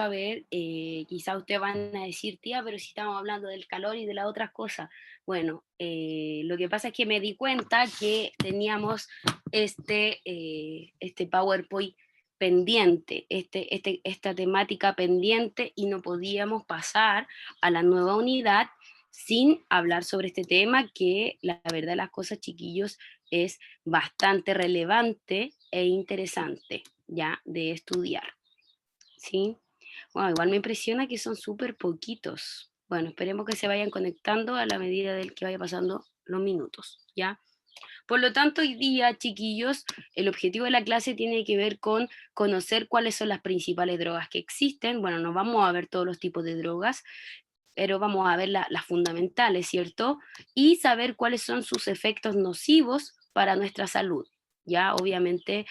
toca ver, quizá ustedes van a decir, tía, pero si estamos hablando del calor y de las otras cosas. Bueno, lo que pasa es que me di cuenta que teníamos este PowerPoint pendiente, esta temática pendiente y no podíamos pasar a la nueva unidad sin hablar sobre este tema que la verdad de las cosas, chiquillos, es bastante relevante e interesante ya de estudiar, ¿sí? Bueno, igual me impresiona que son súper poquitos. Bueno, esperemos que se vayan conectando a la medida del que vaya pasando los minutos, ¿ya? Por lo tanto, hoy día, chiquillos, el objetivo de la clase tiene que ver con conocer cuáles son las principales drogas que existen. Bueno, no vamos a ver todos los tipos de drogas, pero vamos a ver las fundamentales, ¿cierto? Y saber cuáles son sus efectos nocivos para nuestra salud. Ya, obviamente,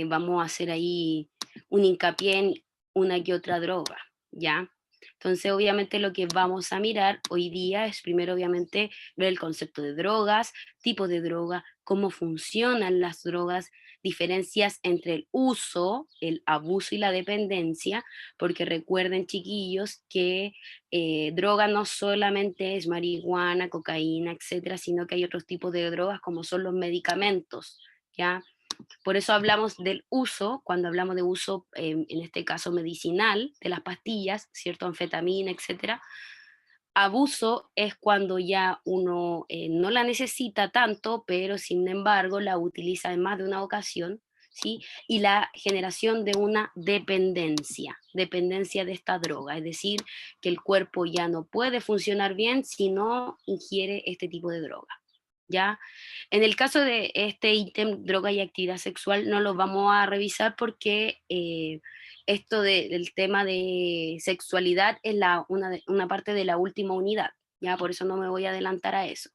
vamos a hacer ahí un hincapié en una que otra droga, ¿ya? Entonces, obviamente lo que vamos a mirar hoy día es primero, obviamente, ver el concepto de drogas, tipo de droga, cómo funcionan las drogas, diferencias entre el uso, el abuso y la dependencia, porque recuerden, chiquillos, que droga no solamente es marihuana, cocaína, etcétera, sino que hay otros tipos de drogas como son los medicamentos, ¿ya? Por eso hablamos del uso, cuando hablamos de uso, en este caso medicinal, de las pastillas, ¿cierto? Anfetamina, etcétera. Abuso es cuando ya uno no la necesita tanto, pero sin embargo la utiliza en más de una ocasión, ¿sí? Y la generación de una dependencia de esta droga, es decir, que el cuerpo ya no puede funcionar bien si no ingiere este tipo de droga, ¿ya? En el caso de este ítem, droga y actividad sexual, no lo vamos a revisar porque del tema de sexualidad es una parte de la última unidad, ya por eso no me voy a adelantar a eso.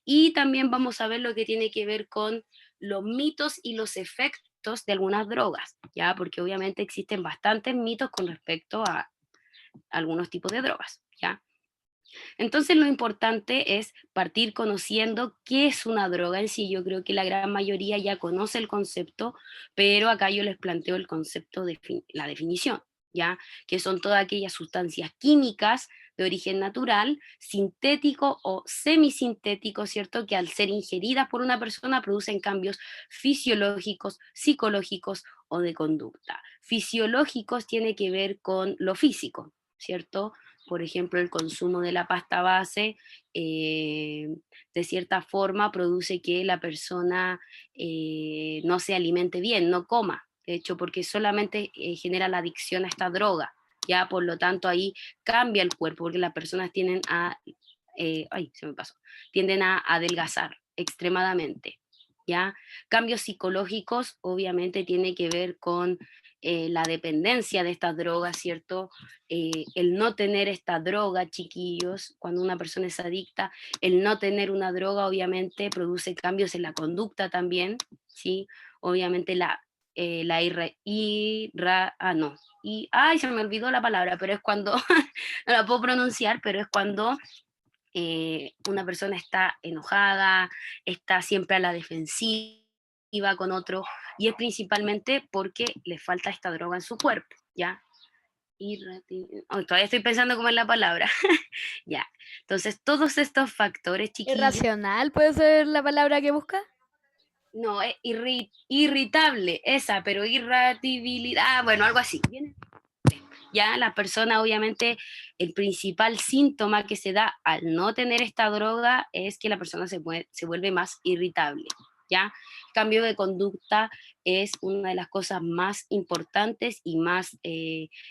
Y también vamos a ver lo que tiene que ver con los mitos y los efectos de algunas drogas, ya porque obviamente existen bastantes mitos con respecto a algunos tipos de drogas, ya. Entonces lo importante es partir conociendo qué es una droga en sí. Yo creo que la gran mayoría ya conoce el concepto, pero acá yo les planteo el concepto de la definición, ¿ya? Que son todas aquellas sustancias químicas de origen natural, sintético o semisintético, ¿cierto? Que al ser ingeridas por una persona producen cambios fisiológicos, psicológicos o de conducta. Fisiológicos tiene que ver con lo físico, ¿cierto? Por ejemplo, el consumo de la pasta base, eh, de cierta forma produce que la persona no se alimente bien, no coma, de hecho, porque solamente genera la adicción a esta droga, ya por lo tanto ahí cambia el cuerpo, porque las personas ay, se me pasó, tienden a adelgazar extremadamente, ¿ya? Cambios psicológicos obviamente tiene que ver con la dependencia de estas drogas, ¿cierto? El no tener esta droga, chiquillos, cuando una persona es adicta, el no tener una droga obviamente produce cambios en la conducta también, ¿sí? Obviamente la no, ay, se me olvidó la palabra, pero es cuando, no la puedo pronunciar, pero es cuando una persona está enojada, está siempre a la defensiva con otro, y es principalmente porque le falta esta droga en su cuerpo, ¿ya? Oh, todavía estoy pensando cómo es la palabra. Ya. Entonces, todos estos factores, chiquillos, ¿Irracional puede ser la palabra que busca? no, es irritable, esa, pero irritabilidad, bueno, algo así. ¿Viene? Ya la persona, obviamente, el principal síntoma que se da al no tener esta droga es que la persona se vuelve más irritable. ¿Ya? Cambio de conducta es una de las cosas más importantes y más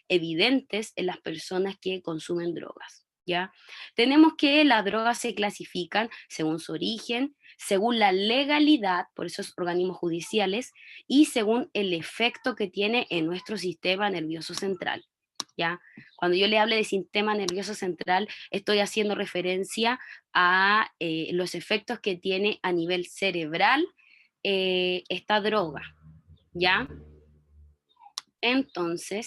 evidentes en las personas que consumen drogas. ¿Ya? Tenemos que las drogas se clasifican según su origen, según la legalidad por esos organismos judiciales y según el efecto que tiene en nuestro sistema nervioso central. ¿Ya? Cuando yo le hable de sistema nervioso central, estoy haciendo referencia a los efectos que tiene a nivel cerebral esta droga, ¿ya? Entonces,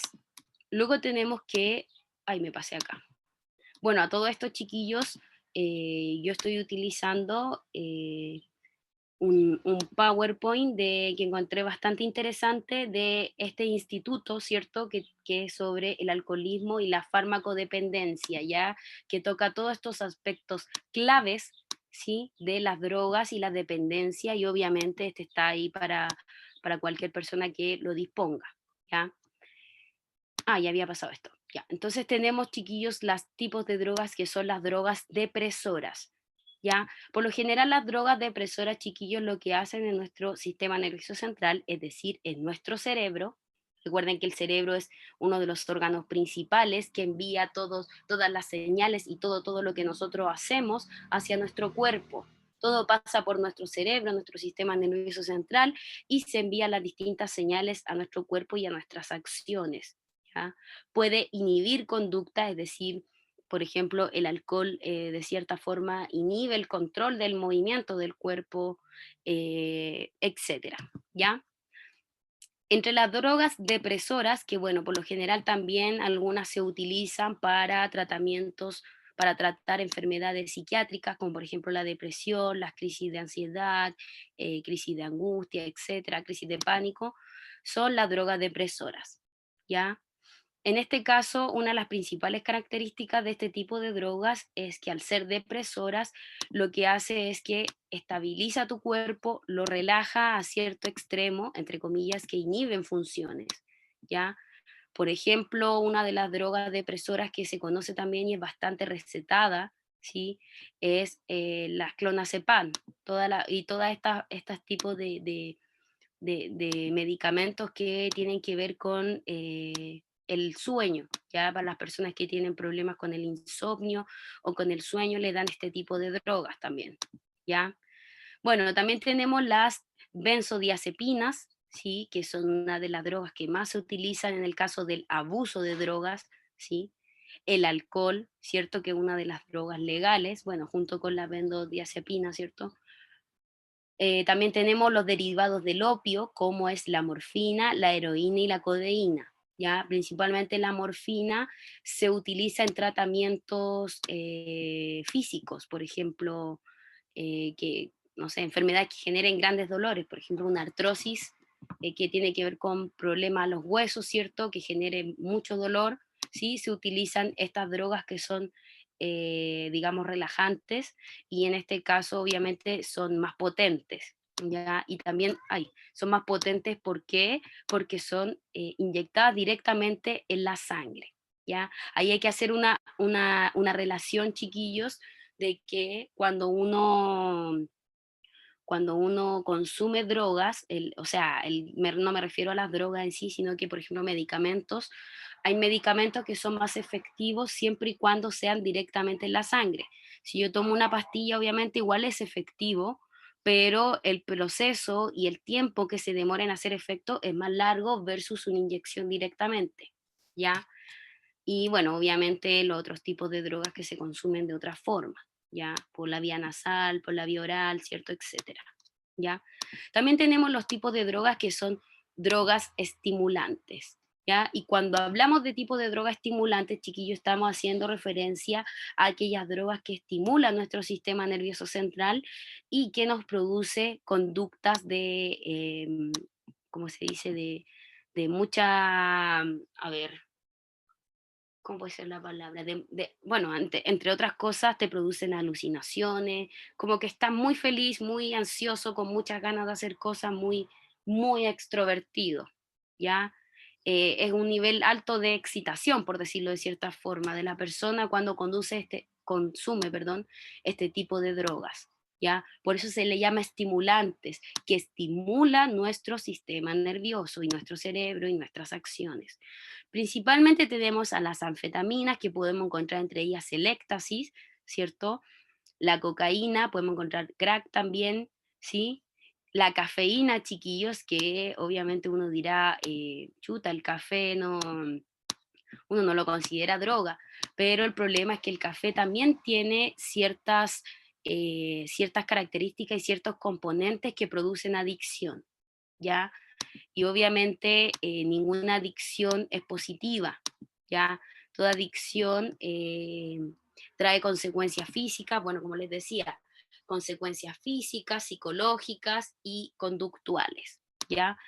luego tenemos que, ay, me pasé acá. Bueno, a todos estos chiquillos, yo estoy utilizando un PowerPoint que encontré bastante interesante de este instituto, ¿cierto? Que es sobre el alcoholismo y la farmacodependencia, ¿ya? Que toca todos estos aspectos claves, ¿sí? De las drogas y la dependencia, y obviamente este está ahí para cualquier persona que lo disponga, ¿ya? Ah, ya había pasado esto. Ya. Entonces tenemos, chiquillos, los tipos de drogas que son las drogas depresoras. ¿Ya? Por lo general, las drogas depresoras, chiquillos, lo que hacen en nuestro sistema nervioso central, es decir, en nuestro cerebro. Recuerden que el cerebro es uno de los órganos principales que envía todas las señales y todo lo que nosotros hacemos hacia nuestro cuerpo. Todo pasa por nuestro cerebro, nuestro sistema nervioso central, y se envían las distintas señales a nuestro cuerpo y a nuestras acciones. ¿Ya? Puede inhibir conducta, es decir, por ejemplo, el alcohol de cierta forma inhibe el control del movimiento del cuerpo, etcétera, ¿ya? Entre las drogas depresoras, que bueno, por lo general también algunas se utilizan para tratamientos, para tratar enfermedades psiquiátricas, como por ejemplo la depresión, las crisis de ansiedad, crisis de angustia, etcétera, crisis de pánico, son las drogas depresoras, ¿ya? En este caso, una de las principales características de este tipo de drogas es que al ser depresoras, lo que hace es que estabiliza tu cuerpo, lo relaja a cierto extremo, entre comillas, que inhiben funciones, ¿ya? Por ejemplo, una de las drogas depresoras que se conoce también y es bastante recetada, ¿sí? Es las clonazepam, y todas estas tipos de medicamentos que tienen que ver con el sueño, ya para las personas que tienen problemas con el insomnio o con el sueño le dan este tipo de drogas también, ¿ya? Bueno, también tenemos las benzodiazepinas, ¿sí? Que son una de las drogas que más se utilizan en el caso del abuso de drogas, ¿sí? El alcohol, ¿cierto? Que es una de las drogas legales, bueno, junto con la benzodiazepina, ¿cierto? También tenemos los derivados del opio, como es la morfina, la heroína y la codeína. ¿Ya? Principalmente la morfina se utiliza en tratamientos físicos, por ejemplo, no sé, enfermedades que generen grandes dolores, por ejemplo, una artrosis que tiene que ver con problemas a los huesos, ¿cierto? Que genere mucho dolor, ¿sí? Se utilizan estas drogas que son, digamos, relajantes, y en este caso obviamente son más potentes, ¿ya? Y también son más potentes, ¿por qué? Porque son inyectadas directamente en la sangre, ¿ya? Ahí hay que hacer una relación, chiquillos, de que cuando uno consume drogas, o sea, no me refiero a las drogas en sí, sino que, por ejemplo, medicamentos, hay medicamentos que son más efectivos siempre y cuando sean directamente en la sangre. Si yo tomo una pastilla, obviamente igual es efectivo, pero el proceso y el tiempo que se demora en hacer efecto es más largo versus una inyección directamente, ¿ya? Y bueno, obviamente los otros tipos de drogas que se consumen de otra forma, ¿ya? Por la vía nasal, por la vía oral, ¿cierto? Etcétera, ¿ya? También tenemos los tipos de drogas que son drogas estimulantes, ¿ya? Y cuando hablamos de tipo de drogas estimulantes, chiquillos, estamos haciendo referencia a aquellas drogas que estimulan nuestro sistema nervioso central y que nos produce conductas ¿cómo se dice? De mucha, a ver, ¿cómo puede ser la palabra? Bueno, entre otras cosas, te producen alucinaciones, como que estás muy feliz, muy ansioso, con muchas ganas de hacer cosas, muy extrovertido, ¿ya? Es un nivel alto de excitación, por decirlo de cierta forma, de la persona cuando consume, perdón, este tipo de drogas, ¿ya? Por eso se le llama estimulantes, que estimulan nuestro sistema nervioso y nuestro cerebro y nuestras acciones. Principalmente tenemos a las anfetaminas, que podemos encontrar entre ellas el éxtasis, ¿cierto? La cocaína, podemos encontrar crack también, ¿sí? La cafeína, chiquillos, que obviamente uno dirá, chuta, el café no, uno no lo considera droga, pero el problema es que el café también tiene ciertas características y ciertos componentes que producen adicción, ¿ya? Y obviamente ninguna adicción es positiva, ¿ya? Toda adicción trae consecuencias físicas, bueno, como les decía, consecuencias físicas, psicológicas y conductuales, ¿ya?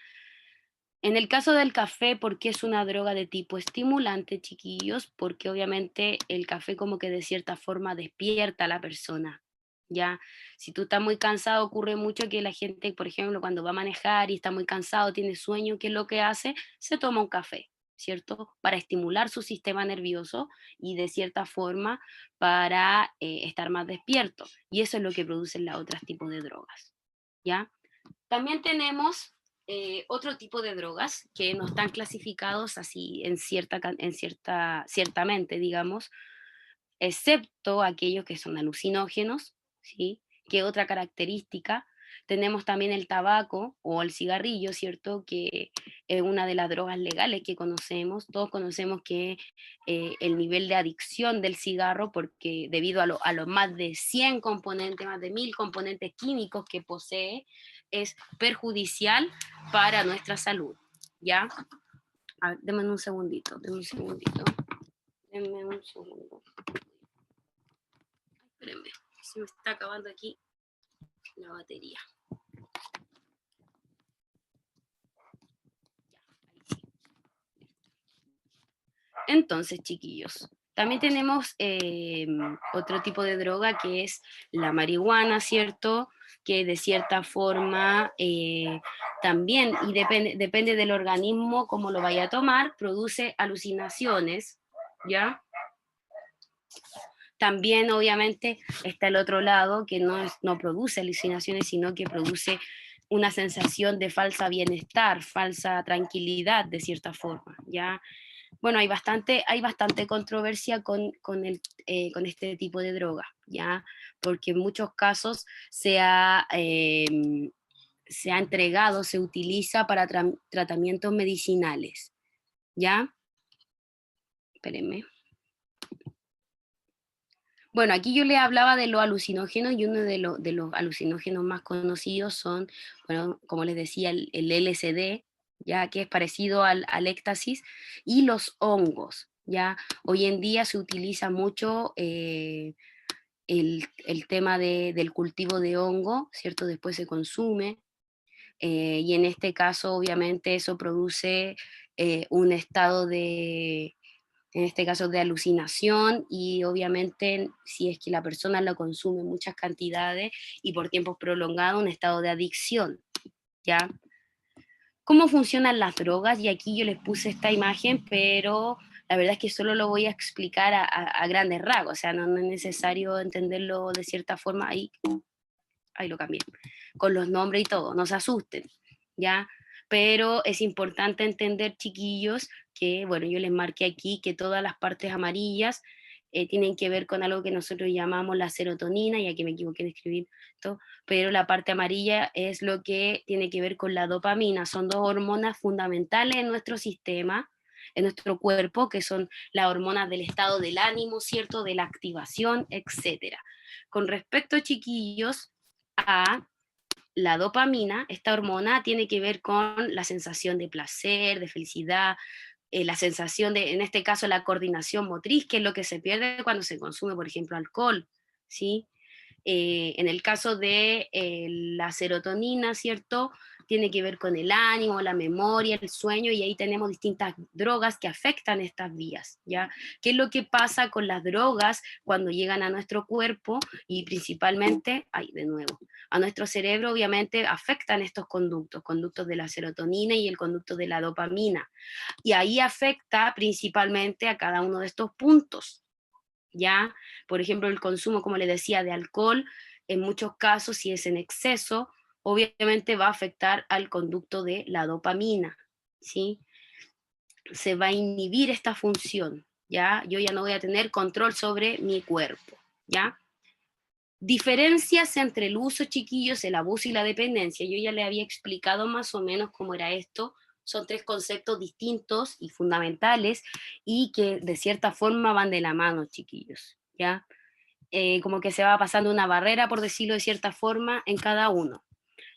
En el caso del café, ¿por qué es una droga de tipo estimulante, chiquillos? Porque obviamente el café como que de cierta forma despierta a la persona, ¿ya? Si tú estás muy cansado, ocurre mucho que la gente, por ejemplo, cuando va a manejar y está muy cansado, tiene sueño, ¿qué es lo que hace? Se toma un café, ¿cierto? Para estimular su sistema nervioso y de cierta forma para estar más despierto. Y eso es lo que producen los otros tipos de drogas, ¿ya? También tenemos otro tipo de drogas que no están clasificados así ciertamente, digamos, excepto aquellos que son alucinógenos, ¿sí? Que otra característica. Tenemos también el tabaco o el cigarrillo, ¿cierto? Que es una de las drogas legales que conocemos. Todos conocemos que el nivel de adicción del cigarro, porque debido a los más de 100 componentes, más de 1000 componentes químicos que posee, es perjudicial para nuestra salud, ¿ya? A ver, denme un segundito, denme un segundito. Denme un segundo. Espérenme, se me está acabando aquí la batería. Entonces, chiquillos, también tenemos otro tipo de droga que es la marihuana, ¿cierto? Que de cierta forma también, y depende del organismo, cómo lo vaya a tomar, produce alucinaciones, ¿ya? También, obviamente, está el otro lado, que no produce alucinaciones, sino que produce una sensación de falsa bienestar, falsa tranquilidad, de cierta forma, ¿ya? Bueno, hay bastante controversia con este tipo de droga, ¿ya? Porque en muchos casos se ha entregado, se utiliza para tratamientos medicinales, ¿ya? Espérenme. Bueno, aquí yo le hablaba de los alucinógenos y uno de los alucinógenos más conocidos son, bueno, como les decía, el LSD, ya que es parecido al éxtasis, y los hongos, ya. Hoy en día se utiliza mucho el tema del cultivo de hongo, ¿cierto? Después se consume, y en este caso, obviamente, eso produce un estado en este caso de alucinación, y obviamente si es que la persona lo consume en muchas cantidades y por tiempos prolongados, un estado de adicción, ¿ya? ¿Cómo funcionan las drogas? Y aquí yo les puse esta imagen, pero la verdad es que solo lo voy a explicar a grandes rasgos, o sea, no es necesario entenderlo de cierta forma, ahí lo cambié, con los nombres y todo, no se asusten, ¿ya? Pero es importante entender, chiquillos, que, bueno, yo les marqué aquí que todas las partes amarillas tienen que ver con algo que nosotros llamamos la serotonina, ya que me equivoqué en escribir esto, pero la parte amarilla es lo que tiene que ver con la dopamina. Son dos hormonas fundamentales en nuestro sistema, en nuestro cuerpo, que son las hormonas del estado del ánimo, ¿cierto? De la activación, etcétera. Con respecto, chiquillos, a la dopamina, esta hormona tiene que ver con la sensación de placer, de felicidad, la sensación de, en este caso, la coordinación motriz, que es lo que se pierde cuando se consume, por ejemplo, alcohol, ¿sí? En el caso de la serotonina, ¿cierto? Tiene que ver con el ánimo, la memoria, el sueño, y ahí tenemos distintas drogas que afectan estas vías, ¿ya? ¿Qué es lo que pasa con las drogas cuando llegan a nuestro cuerpo y principalmente, ay, de nuevo, a nuestro cerebro? Obviamente afectan estos conductos de la serotonina y el conducto de la dopamina, y ahí afecta principalmente a cada uno de estos puntos, ¿ya? Por ejemplo, el consumo, como le decía, de alcohol, en muchos casos, si es en exceso, obviamente va a afectar al conducto de la dopamina, ¿sí? Se va a inhibir esta función, ¿ya? Yo ya no voy a tener control sobre mi cuerpo, ¿ya? Diferencias entre el uso, chiquillos, el abuso y la dependencia. Yo ya le había explicado más o menos cómo era esto. Son tres conceptos distintos y fundamentales y que de cierta forma van de la mano, chiquillos, ¿ya? Como que se va pasando una barrera, por decirlo de cierta forma, en cada uno.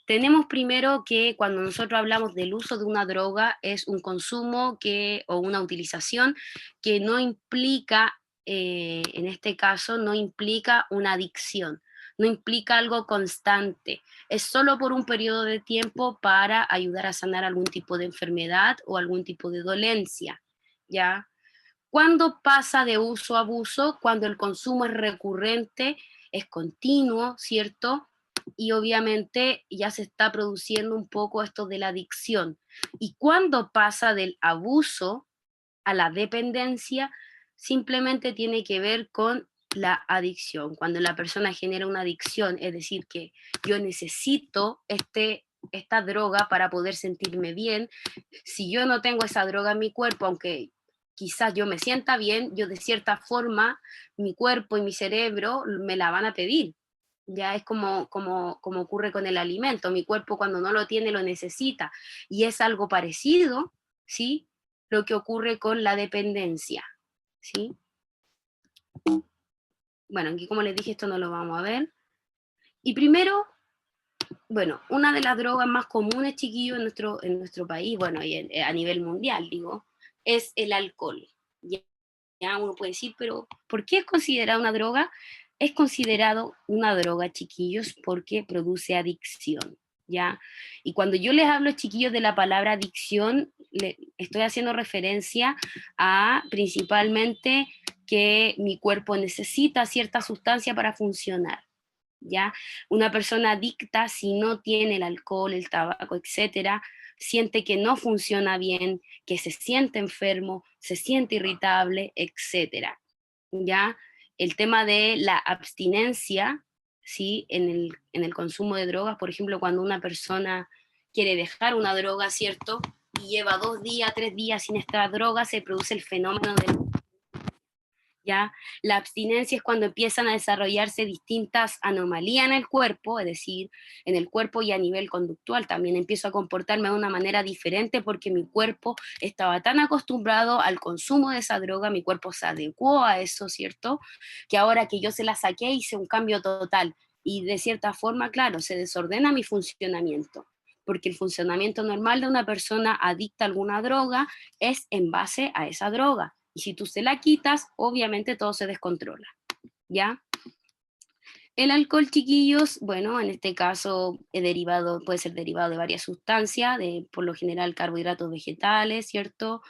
Tenemos primero que cuando nosotros hablamos del uso de una droga es un consumo o una utilización que no implica, en este caso, no implica una adicción. no implica algo constante, es solo por un periodo de tiempo para ayudar a sanar algún tipo de enfermedad o algún tipo de dolencia, ¿ya? ¿Cuándo pasa de uso a abuso? Cuando el consumo es recurrente, es continuo, ¿cierto? Y obviamente ya se está produciendo un poco esto de la adicción. ¿Y cuándo pasa del abuso a la dependencia? Simplemente tiene que ver con la adicción. Cuando la persona genera una adicción, es decir, que yo necesito esta droga para poder sentirme bien. Si yo no tengo esa droga en mi cuerpo, aunque quizás yo me sienta bien, yo de cierta forma, mi cuerpo y mi cerebro me la van a pedir. Ya es como ocurre con el alimento. Mi cuerpo cuando no lo tiene lo necesita. Y es algo parecido, ¿sí? Lo que ocurre con la dependencia, ¿sí? Bueno, aquí como les dije, esto no lo vamos a ver. Y primero, bueno, una de las drogas más comunes, chiquillos, en nuestro país, bueno, y a nivel mundial, digo, es el alcohol. Ya, ya uno puede decir, pero ¿por qué es considerada una droga? Es considerado una droga, chiquillos, porque produce adicción, ¿ya? Y cuando yo les hablo, chiquillos, de la palabra adicción, estoy haciendo referencia a principalmente que mi cuerpo necesita cierta sustancia para funcionar, ¿ya? Una persona adicta, si no tiene el alcohol, el tabaco, etcétera, siente que no funciona bien, que se siente enfermo, se siente irritable, etcétera, ¿ya? El tema de la abstinencia, ¿sí? En el consumo de drogas, por ejemplo, cuando una persona quiere dejar una droga, ¿cierto? Y lleva 2 días, 3 días sin esta droga, se produce el fenómeno del, ¿ya? La abstinencia es cuando empiezan a desarrollarse distintas anomalías en el cuerpo, es decir, en el cuerpo y a nivel conductual. También empiezo a comportarme de una manera diferente porque mi cuerpo estaba tan acostumbrado al consumo de esa droga, mi cuerpo se adecuó a eso, ¿cierto? Que ahora que yo se la saqué hice un cambio total y de cierta forma, claro, se desordena mi funcionamiento porque el funcionamiento normal de una persona adicta a alguna droga es en base a esa droga. Y si tú se la quitas, obviamente todo se descontrola, ¿ya? El alcohol, chiquillos, bueno, en este caso puede ser derivado de varias sustancias, por lo general carbohidratos vegetales, ¿cierto?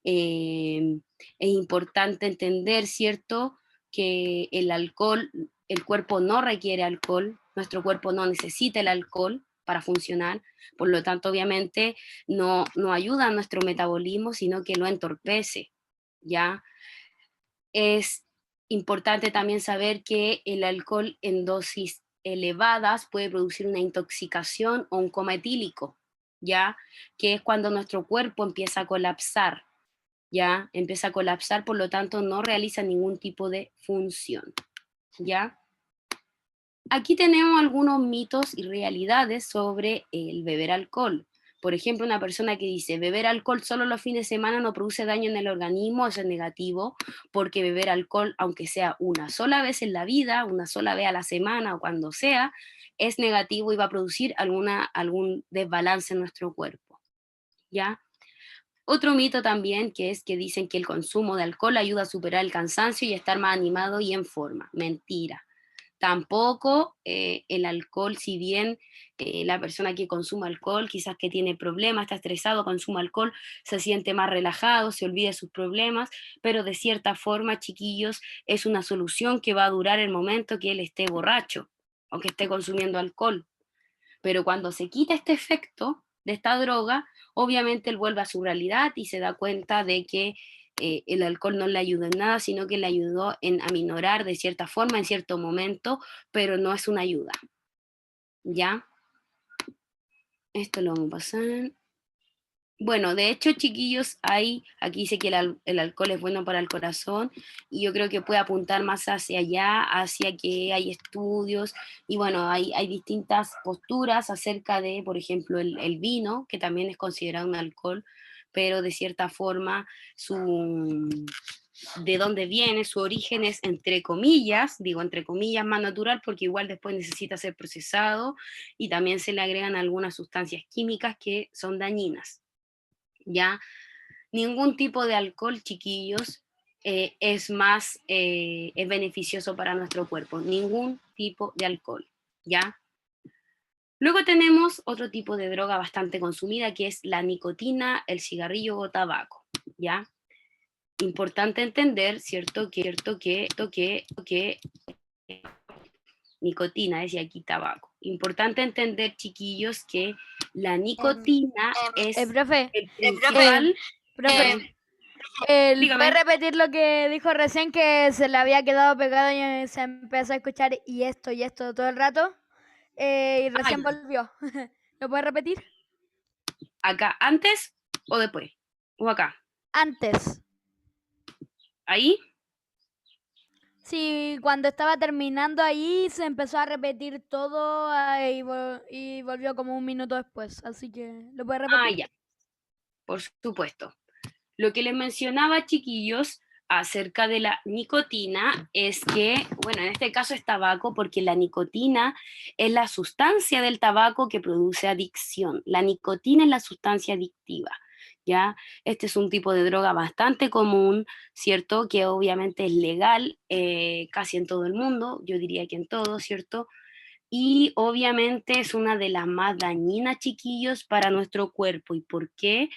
Es importante entender, ¿cierto? Que el alcohol, el cuerpo no requiere alcohol, nuestro cuerpo no necesita el alcohol para funcionar, por lo tanto, obviamente, no ayuda a nuestro metabolismo, sino que lo entorpece, ¿ya? Es importante también saber que el alcohol en dosis elevadas puede producir una intoxicación o un coma etílico, ¿ya? Que es cuando nuestro cuerpo empieza a colapsar, ¿ya? Empieza a colapsar, por lo tanto no realiza ningún tipo de función, ¿ya? Aquí tenemos algunos mitos y realidades sobre el beber alcohol. Por ejemplo, una persona que dice beber alcohol solo los fines de semana no produce daño en el organismo, eso es negativo, porque beber alcohol, aunque sea una sola vez en la vida, una sola vez a la semana o cuando sea, es negativo y va a producir algún desbalance en nuestro cuerpo, ¿ya? Otro mito también que es que dicen que el consumo de alcohol ayuda a superar el cansancio y a estar más animado y en forma. Mentira. Tampoco el alcohol, si bien la persona que consume alcohol, quizás que tiene problemas, está estresado, consume alcohol, se siente más relajado, se olvida de sus problemas, pero de cierta forma, chiquillos, es una solución que va a durar el momento que él esté borracho o que esté consumiendo alcohol. Pero cuando se quita este efecto de esta droga, obviamente él vuelve a su realidad y se da cuenta de que el alcohol no le ayudó en nada, sino que le ayudó en aminorar de cierta forma en cierto momento, pero no es una ayuda. ¿Ya? Esto lo vamos a pasar. Bueno, de hecho, chiquillos, aquí dice que el alcohol es bueno para el corazón y yo creo que puede apuntar más hacia allá, hacia que hay estudios y bueno, hay distintas posturas acerca de, por ejemplo, el vino, que también es considerado un alcohol, pero de cierta forma de dónde viene, su origen es entre comillas, digo entre comillas más natural porque igual después necesita ser procesado y también se le agregan algunas sustancias químicas que son dañinas. ¿Ya? Ningún tipo de alcohol, chiquillos, es beneficioso para nuestro cuerpo, ningún tipo de alcohol, ¿ya? Luego tenemos otro tipo de droga bastante consumida, que es la nicotina, el cigarrillo o tabaco, ¿ya? Importante entender, ¿cierto? Que nicotina, decía aquí tabaco. Importante entender, chiquillos, que la Em, nicotina es profe, el eh, principal... profe, ¿puede dígame. repetir lo que dijo recién que se le había quedado pegado y se empezó a escuchar y esto todo el rato? Y Ah, recién ya. volvió. ¿Lo puede repetir? Acá, antes o después, o acá. Antes. Ahí. Sí, cuando estaba terminando ahí se empezó a repetir todo y volvió como un minuto después. Así que, ¿lo puede Ah, repetir? ya, por supuesto. Lo que les mencionaba, chiquillos, acerca de la nicotina es que, bueno, en este caso es tabaco porque la nicotina es la sustancia del tabaco que produce adicción. La nicotina es la sustancia adictiva, ¿ya? Este es un tipo de droga bastante común, ¿cierto? Que obviamente es legal casi en todo el mundo, yo diría que en todo, ¿cierto? Y obviamente es una de las más dañinas, chiquillos, para nuestro cuerpo. ¿Y por qué?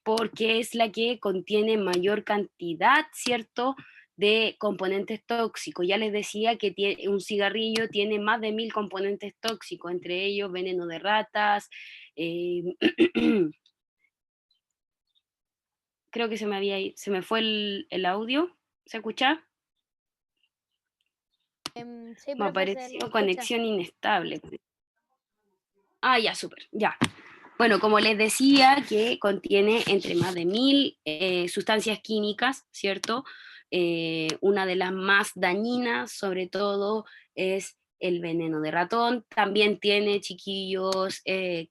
Porque es la que contiene mayor cantidad, ¿cierto?, de componentes tóxicos. Ya les decía que un cigarrillo tiene más de 1000 componentes tóxicos, entre ellos veneno de ratas, eh, creo que se me fue el audio, ¿se escucha? Sí, Me profe, se le apareció escucha. conexión inestable. Ah, ya, súper, ya. Bueno, como les decía, que contiene entre más de 1000 sustancias químicas, ¿cierto? Una de las más dañinas, sobre todo, es el veneno de ratón. También tiene, chiquillos,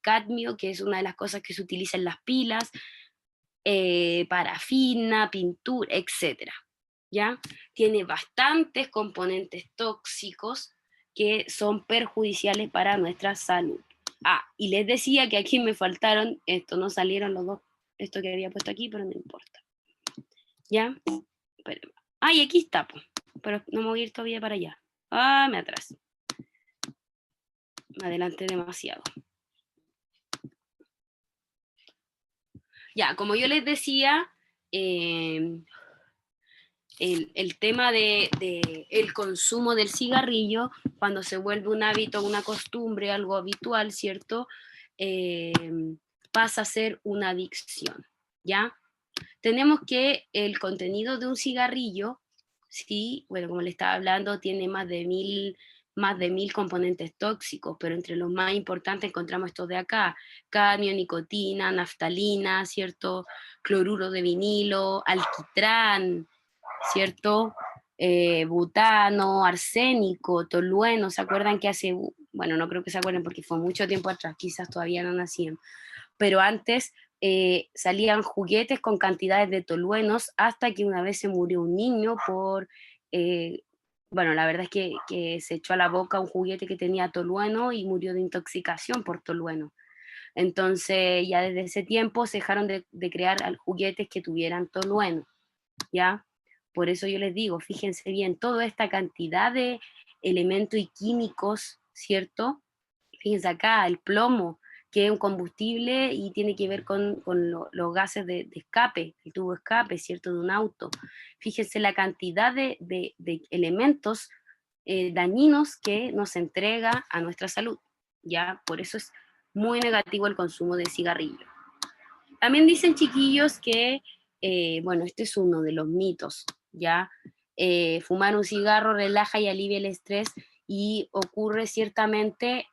cadmio, que es una de las cosas que se utiliza en las pilas, parafina, pintura, etcétera. ¿Ya? Tiene bastantes componentes tóxicos que son perjudiciales para nuestra salud. Ah, y les decía que aquí me faltaron, esto no salieron los dos, esto que había puesto aquí, pero no importa. ¿Ya? Espérenme. Ah, y aquí está, pues, pero no me voy a ir todavía para allá. Ah, me atraso. Me adelanté demasiado. Ya, como yo les decía, el tema de el consumo del cigarrillo, cuando se vuelve un hábito, una costumbre, algo habitual, ¿cierto? Eh, Pasa a ser una adicción, ¿ya? Tenemos que el contenido de un cigarrillo, sí, bueno, como le estaba hablando, tiene más de 1000 componentes tóxicos, pero entre los más importantes encontramos estos de acá: cadmio, nicotina, naftalina, ¿cierto? Cloruro de vinilo, alquitrán, ¿cierto? Butano, arsénico, tolueno. ¿Se acuerdan que hace, bueno, no creo que se acuerden porque fue mucho tiempo atrás, quizás todavía no nacían, pero antes salían juguetes con cantidades de toluenos hasta que una vez se murió un niño por, eh, bueno, la verdad es que se echó a la boca un juguete que tenía tolueno y murió de intoxicación por tolueno. Entonces ya desde ese tiempo se dejaron de crear juguetes que tuvieran tolueno, ¿ya? Por eso yo les digo, fíjense bien, toda esta cantidad de elementos y químicos, ¿cierto? Fíjense acá, el plomo, que es un combustible y tiene que ver con los gases de escape, el tubo de escape, ¿cierto? De un auto. Fíjense la cantidad de elementos dañinos que nos entrega a nuestra salud, ¿ya? Por eso es muy negativo el consumo de cigarrillos. También dicen, chiquillos, que, bueno, este es uno de los mitos, ¿ya? Fumar un cigarro relaja y alivia el estrés y ocurre ciertamente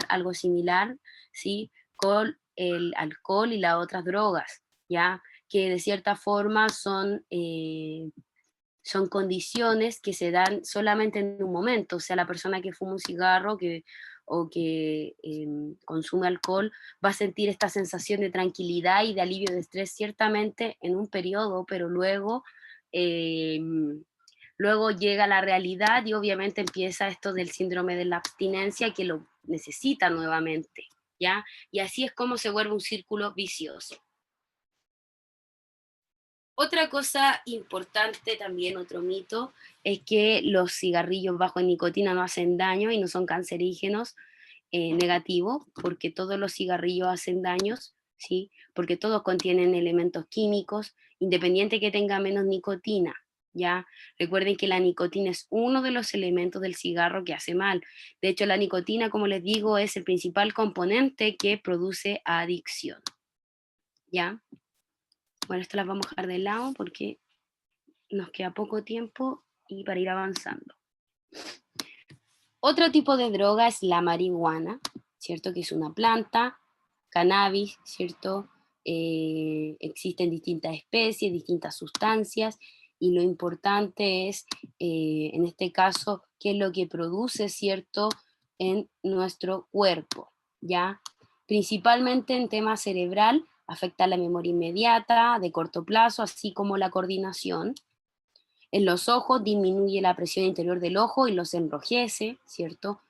algo similar, ¿sí? Con el alcohol y las otras drogas, ¿ya? Que de cierta forma son condiciones que se dan solamente en un momento. O sea, la persona que fuma un cigarro o que consume alcohol va a sentir esta sensación de tranquilidad y de alivio de estrés ciertamente en un periodo, pero eh, luego llega la realidad y obviamente empieza esto del síndrome de la abstinencia que lo necesita nuevamente, ¿ya? Y así es como se vuelve un círculo vicioso. Otra cosa importante también, otro mito, es que los cigarrillos bajos en nicotina no hacen daño y no son cancerígenos, negativo, porque todos los cigarrillos hacen daños, ¿sí? Porque todos contienen elementos químicos, independiente que tenga menos nicotina, ¿ya? Recuerden que la nicotina es uno de los elementos del cigarro que hace mal. De hecho, la nicotina, como les digo, es el principal componente que produce adicción, ¿ya? Bueno, esto las vamos a dejar de lado porque nos queda poco tiempo y para ir avanzando. Otro tipo de droga es la marihuana, ¿cierto? Que es una planta, cannabis, ¿cierto? Existen distintas especies, distintas sustancias, y lo importante es, en este caso, qué es lo que produce, ¿cierto? En nuestro cuerpo, ¿ya? Principalmente en tema cerebral, afecta la memoria inmediata, de corto plazo, así como la coordinación. En los ojos disminuye la presión interior del ojo y los enrojece, ¿cierto?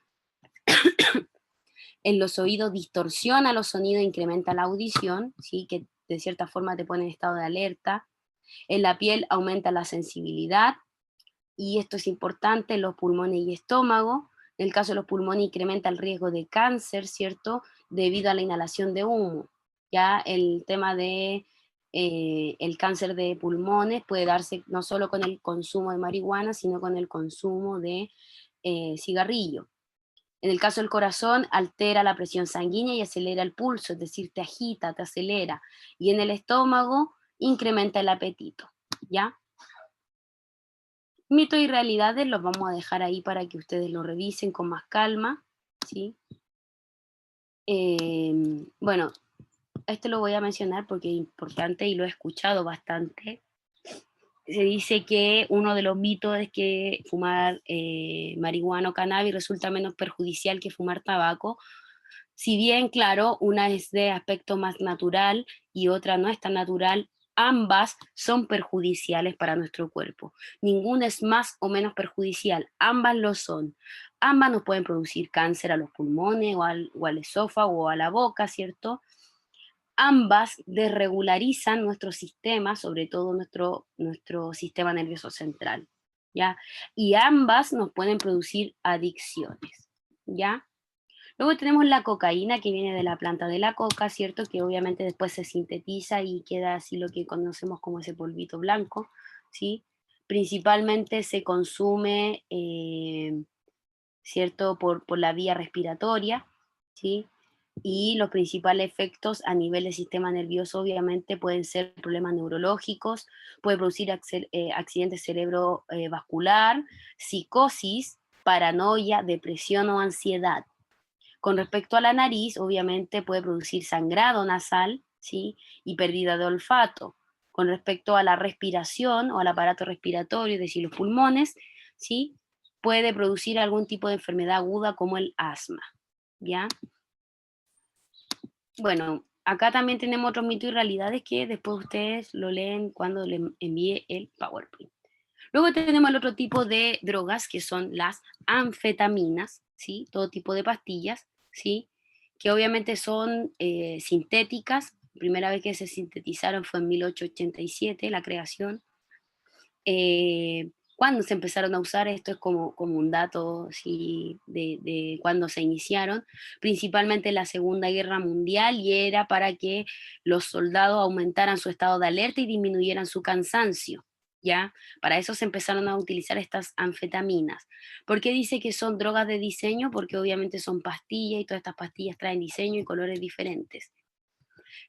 En los oídos distorsiona los sonidos e incrementa la audición, ¿sí? Que de cierta forma te pone en estado de alerta. En la piel aumenta la sensibilidad, y esto es importante, en los pulmones y estómago. En el caso de los pulmones incrementa el riesgo de cáncer, ¿cierto? Debido a la inhalación de humo. Ya el tema de el cáncer de pulmones puede darse no solo con el consumo de marihuana, sino con el consumo de cigarrillo. En el caso del corazón, altera la presión sanguínea y acelera el pulso, es decir, te agita, te acelera. Y en el estómago, incrementa el apetito, ¿ya? Mitos y realidades los vamos a dejar ahí para que ustedes lo revisen con más calma, ¿sí? Bueno, esto lo voy a mencionar porque es importante y lo he escuchado bastante. Se dice que uno de los mitos es que fumar marihuana o cannabis resulta menos perjudicial que fumar tabaco. Si bien, claro, una es de aspecto más natural y otra no es tan natural, ambas son perjudiciales para nuestro cuerpo. Ninguna es más o menos perjudicial, ambas lo son. Ambas nos pueden producir cáncer a los pulmones o al esófago o a la boca, ¿cierto? Ambas desregularizan nuestro sistema, sobre todo nuestro sistema nervioso central, ¿ya? Y ambas nos pueden producir adicciones, ¿ya? Luego tenemos la cocaína, que viene de la planta de la coca, ¿cierto? Que obviamente después se sintetiza y queda así lo que conocemos como ese polvito blanco, ¿sí? Principalmente se consume, ¿cierto? Por la vía respiratoria, ¿sí? Y los principales efectos a nivel del sistema nervioso obviamente pueden ser problemas neurológicos, puede producir accidentes cerebrovascular, psicosis, paranoia, depresión o ansiedad. Con respecto a la nariz, obviamente puede producir sangrado nasal, ¿sí? Y pérdida de olfato. Con respecto a la respiración o al aparato respiratorio, es decir, los pulmones, ¿sí? Puede producir algún tipo de enfermedad aguda como el asma, ¿ya? Bueno, acá también tenemos otros mitos y realidades que después ustedes lo leen cuando les envíe el PowerPoint. Luego tenemos el otro tipo de drogas que son las anfetaminas, ¿sí? Todo tipo de pastillas, ¿sí? Que obviamente son sintéticas. La primera vez que se sintetizaron fue en 1887, la creación. Cuando se empezaron a usar, esto es como un dato ¿sí? de cuando se iniciaron, principalmente en la Segunda Guerra Mundial, y era para que los soldados aumentaran su estado de alerta y disminuyeran su cansancio. ¿Ya? Para eso se empezaron a utilizar estas anfetaminas. ¿Por qué dice que son drogas de diseño? Porque obviamente son pastillas y todas estas pastillas traen diseño y colores diferentes.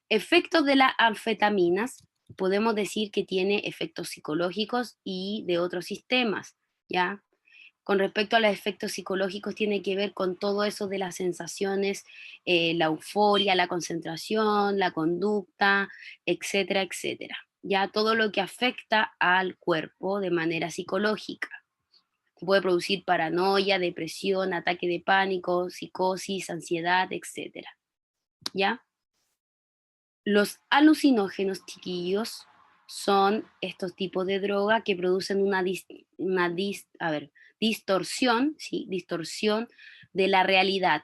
Efectos de las anfetaminas, podemos decir que tiene efectos psicológicos y de otros sistemas, ¿ya? Con respecto a los efectos psicológicos, tiene que ver con todo eso de las sensaciones, la euforia, la concentración, la conducta, etcétera, etcétera. Ya todo lo que afecta al cuerpo de manera psicológica. Puede producir paranoia, depresión, ataque de pánico, psicosis, ansiedad, etcétera. ¿Ya? Los alucinógenos, chiquillos, son estos tipos de droga que producen distorsión, ¿sí? Distorsión de la realidad,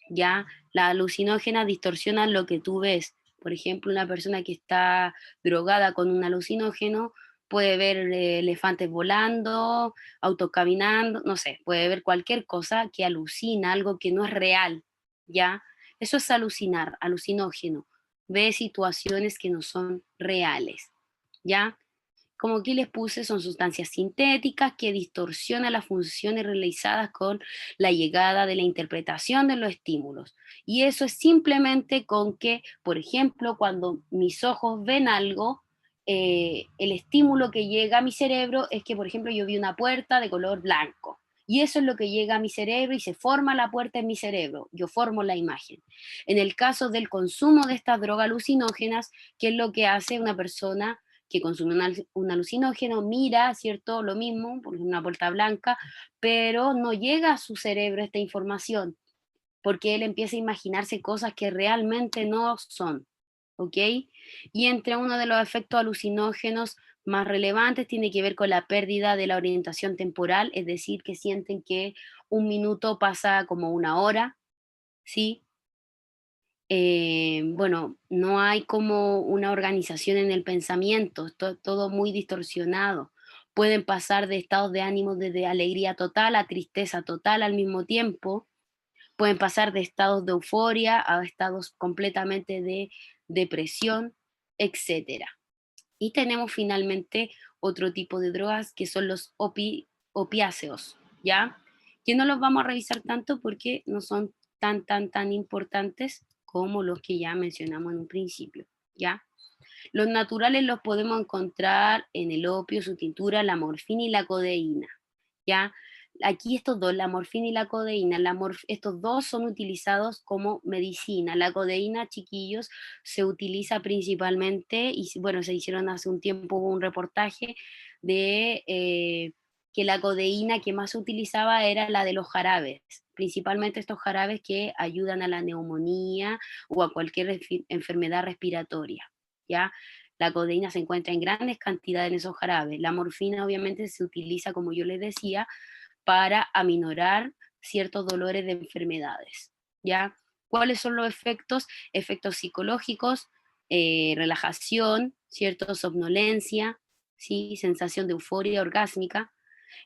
¿ya? La alucinógena distorsiona lo que tú ves, Por ejemplo, una persona que está drogada con un alucinógeno puede ver elefantes volando, autos caminando, no sé, puede ver cualquier cosa que alucina, algo que no es real, ¿ya? Eso es alucinar, alucinógeno. Ve situaciones que no son reales, ¿ya? Como aquí les puse, son sustancias sintéticas que distorsionan las funciones realizadas con la llegada de la interpretación de los estímulos. Y eso es simplemente con que, por ejemplo, cuando mis ojos ven algo, el estímulo que llega a mi cerebro es que, por ejemplo, yo vi una puerta de color blanco. Y eso es lo que llega a mi cerebro y se forma la puerta en mi cerebro. Yo formo la imagen. En el caso del consumo de estas drogas alucinógenas, ¿qué es lo que hace una persona que consume un alucinógeno? Mira, ¿cierto? Lo mismo, por ejemplo, una puerta blanca, pero no llega a su cerebro esta información, porque él empieza a imaginarse cosas que realmente no son, ¿ok? Y entre uno de los efectos alucinógenos más relevantes tiene que ver con la pérdida de la orientación temporal, es decir, que sienten que un minuto pasa como una hora, ¿sí? Bueno, no hay como una organización en el pensamiento, todo muy distorsionado. Pueden pasar de estados de ánimo desde alegría total a tristeza total al mismo tiempo. Pueden pasar de estados de euforia a estados completamente de depresión, etcétera. Y tenemos finalmente otro tipo de drogas que son los opiáceos, ¿ya? Que no los vamos a revisar tanto porque no son tan importantes como los que ya mencionamos en un principio, ¿ya? Los naturales los podemos encontrar en el opio, su tintura, la morfina y la codeína, ¿ya? Aquí estos dos, la morfina y la codeína, estos dos son utilizados como medicina. La codeína, chiquillos, se utiliza principalmente, y bueno, se hicieron hace un tiempo un reportaje de que la codeína que más se utilizaba era la de los jarabes, principalmente estos jarabes que ayudan a la neumonía o a cualquier enfermedad respiratoria, ¿ya? La codeína se encuentra en grandes cantidades en esos jarabes. La morfina obviamente se utiliza, como yo les decía, para aminorar ciertos dolores de enfermedades, ¿ya? ¿Cuáles son los efectos? Efectos psicológicos, relajación, ¿cierto? Somnolencia, ¿sí? Sensación de euforia orgásmica.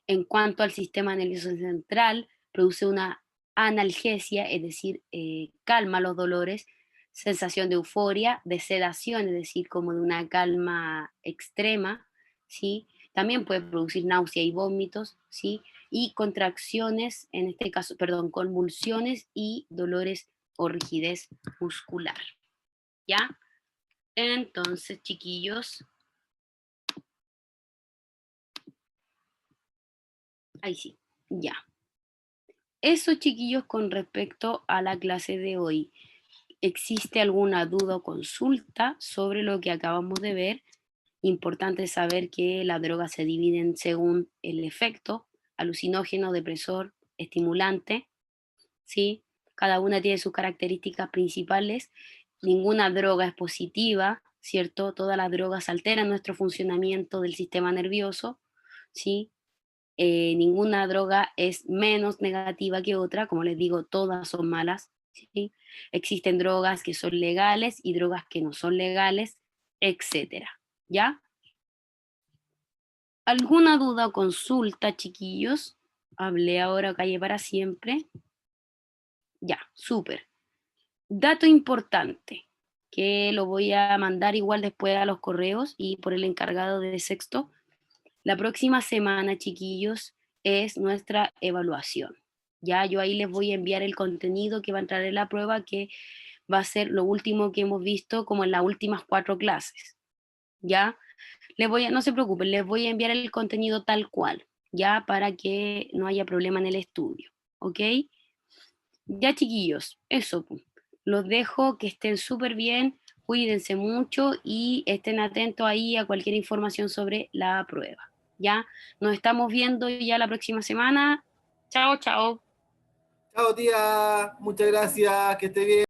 En cuanto al sistema nervioso central, produce una analgesia, es decir, calma los dolores, sensación de euforia, de sedación, es decir, como de una calma extrema, ¿sí? También puede producir náusea y vómitos, ¿sí? Y contracciones, en este caso, perdón, convulsiones y dolores o rigidez muscular, ¿ya? Entonces, chiquillos, ahí sí, ya. Eso, chiquillos, con respecto a la clase de hoy. ¿Existe alguna duda o consulta sobre lo que acabamos de ver? Importante saber que las drogas se dividen según el efecto, alucinógeno, depresor, estimulante, ¿sí? Cada una tiene sus características principales. Ninguna droga es positiva, ¿cierto? Todas las drogas alteran nuestro funcionamiento del sistema nervioso, ¿sí? Ninguna droga es menos negativa que otra, como les digo, todas son malas, ¿sí? Existen drogas que son legales y drogas que no son legales, etcétera, ¿ya? ¿Alguna duda o consulta, chiquillos? Hablé ahora, calle para siempre. Ya, súper. Dato importante, que lo voy a mandar igual después a los correos y por el encargado de sexto. La próxima semana, chiquillos, es nuestra evaluación. Ya yo ahí les voy a enviar el contenido que va a entrar en la prueba, que va a ser lo último que hemos visto como en las últimas 4 clases. Ya no se preocupen, les voy a enviar el contenido tal cual, ya para que no haya problema en el estudio. ¿Ok? Ya, chiquillos, eso, pues. Los dejo, que estén súper bien, cuídense mucho y estén atentos ahí a cualquier información sobre la prueba. Ya, nos estamos viendo ya la próxima semana. Chao, chao. Chao, tía. Muchas gracias. Que esté bien.